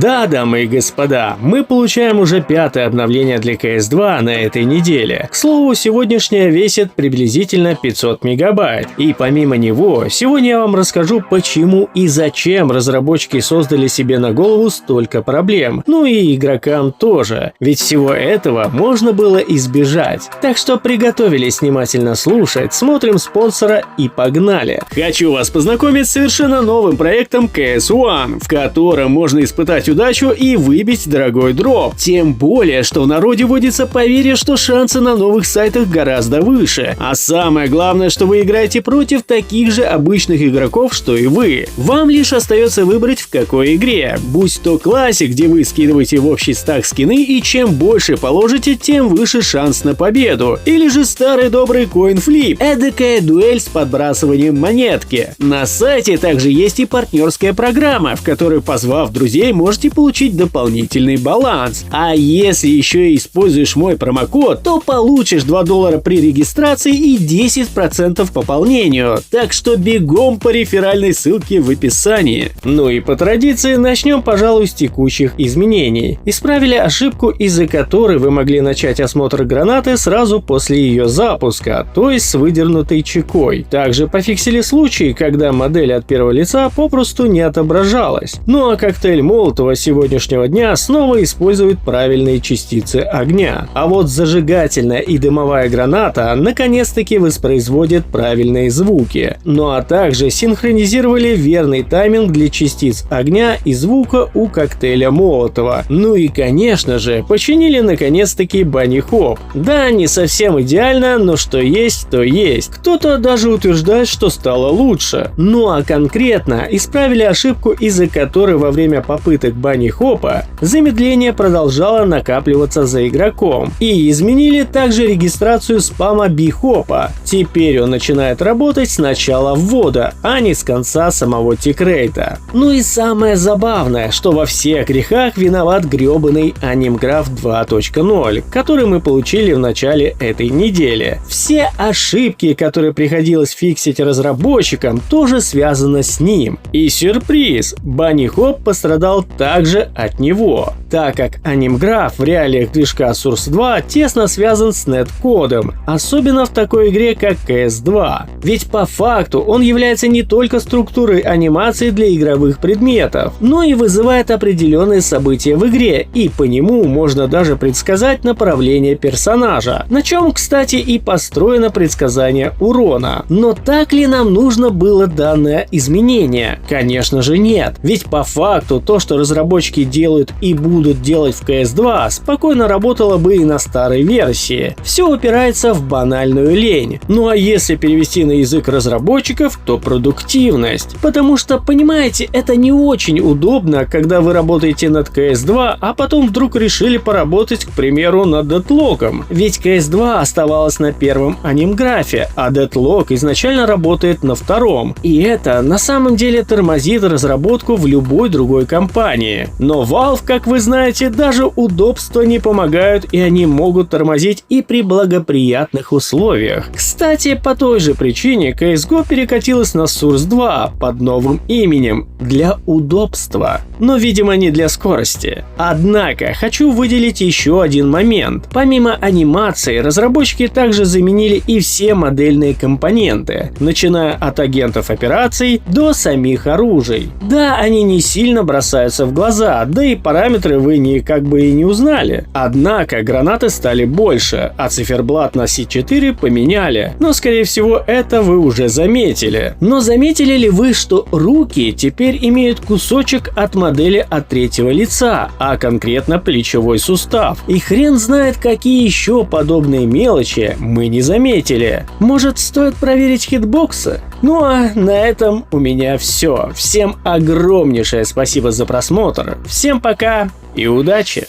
Да, дамы и господа, мы получаем уже 5-е обновление для CS2 на этой неделе. К слову, сегодняшнее весит приблизительно 500 мегабайт. И помимо него, сегодня я вам расскажу, почему и зачем разработчики создали себе на голову столько проблем. Ну и игрокам тоже. Ведь всего этого можно было избежать. Так что приготовились внимательно слушать, смотрим спонсора и погнали. Хочу вас познакомить с совершенно новым проектом CS1, в котором можно испытать удачу и выбить дорогой дроп. Тем более, что в народе водится поверье, что шансы на новых сайтах гораздо выше. А самое главное, что вы играете против таких же обычных игроков, что и вы. Вам лишь остается выбрать, в какой игре. Будь то классик, где вы скидываете в общий стак скины, и чем больше положите, тем выше шанс на победу. Или же старый добрый coin-flip, эдакая дуэль с подбрасыванием монетки. На сайте также есть и партнерская программа, в которой, позвав друзей, можете получить дополнительный баланс. А если еще и используешь мой промокод, то получишь $2 при регистрации и 10% по пополнению. Так что бегом по реферальной ссылке в описании. Ну и по традиции начнем, пожалуй, с текущих изменений. Исправили ошибку, из-за которой вы могли начать осмотр гранаты сразу после ее запуска, то есть с выдернутой чекой. Также пофиксили случаи, когда модель от первого лица попросту не отображалась. Ну а коктейль Молотова сегодняшнего дня снова использует правильные частицы огня. А вот зажигательная и дымовая граната наконец-таки воспроизводят правильные звуки. Ну а также синхронизировали верный тайминг для частиц огня и звука у коктейля Молотова. Ну и конечно же, починили наконец-таки Bunny Hop. Да, не совсем идеально, но что есть, то есть. Кто-то даже утверждает, что стало лучше. Ну а конкретно исправили ошибку, из-за которой во время попыток Bunny Hop'а замедление продолжало накапливаться за игроком. И изменили также регистрацию спама B-Hop'а. Теперь он начинает работать с начала ввода, а не с конца самого тикрейта. Ну и самое забавное, что во всех грехах виноват гребаный Animgraph 2.0, который мы получили в начале этой недели. Все ошибки, которые приходилось фиксить разработчикам, тоже связаны с ним. И сюрприз, Bunny Hop пострадал также от него, так как Animgraph в реалиях движка Source 2 тесно связан с нет-кодом, особенно в такой игре, как CS2. Ведь по факту он является не только структурой анимации для игровых предметов, но и вызывает определенные события в игре, и по нему можно даже предсказать направление персонажа, на чем, кстати, и построено предсказание урона. Но так ли нам нужно было данное изменение? Конечно же нет, ведь по факту то, что разработчики делают и будут делать в CS2, спокойно работало бы и на старой версии. Все упирается в банальную лень. Ну а если перевести на язык разработчиков, то продуктивность. Потому что, понимаете, это не очень удобно, когда вы работаете над CS2, а потом вдруг решили поработать, к примеру, над Deadlock'ом. Ведь CS2 оставалась на первом Animgraph, а Deadlock изначально работает на втором. И это на самом деле тормозит разработку в любой другой компании. Но Valve, как вы знаете, даже удобства не помогают, и они могут тормозить и при благоприятных условиях. Кстати, по той же причине CSGO перекатилась на Source 2 под новым именем для удобства, но, видимо, не для скорости. Однако, хочу выделить еще один момент. Помимо анимации, разработчики также заменили и все модельные компоненты, начиная от агентов операций до самих оружий. Да, они не сильно бросаются в глаза, да и параметры вы никак бы и не узнали. Однако гранаты стали больше, а циферблат на C4 поменяли. Но скорее всего это вы уже заметили. Но заметили ли вы, что руки теперь имеют кусочек от модели от третьего лица, а конкретно плечевой сустав? И хрен знает, какие еще подобные мелочи мы не заметили. Может, стоит проверить хитбоксы? Ну а на этом у меня все. Всем огромнейшее спасибо за просмотр. Всем пока и удачи!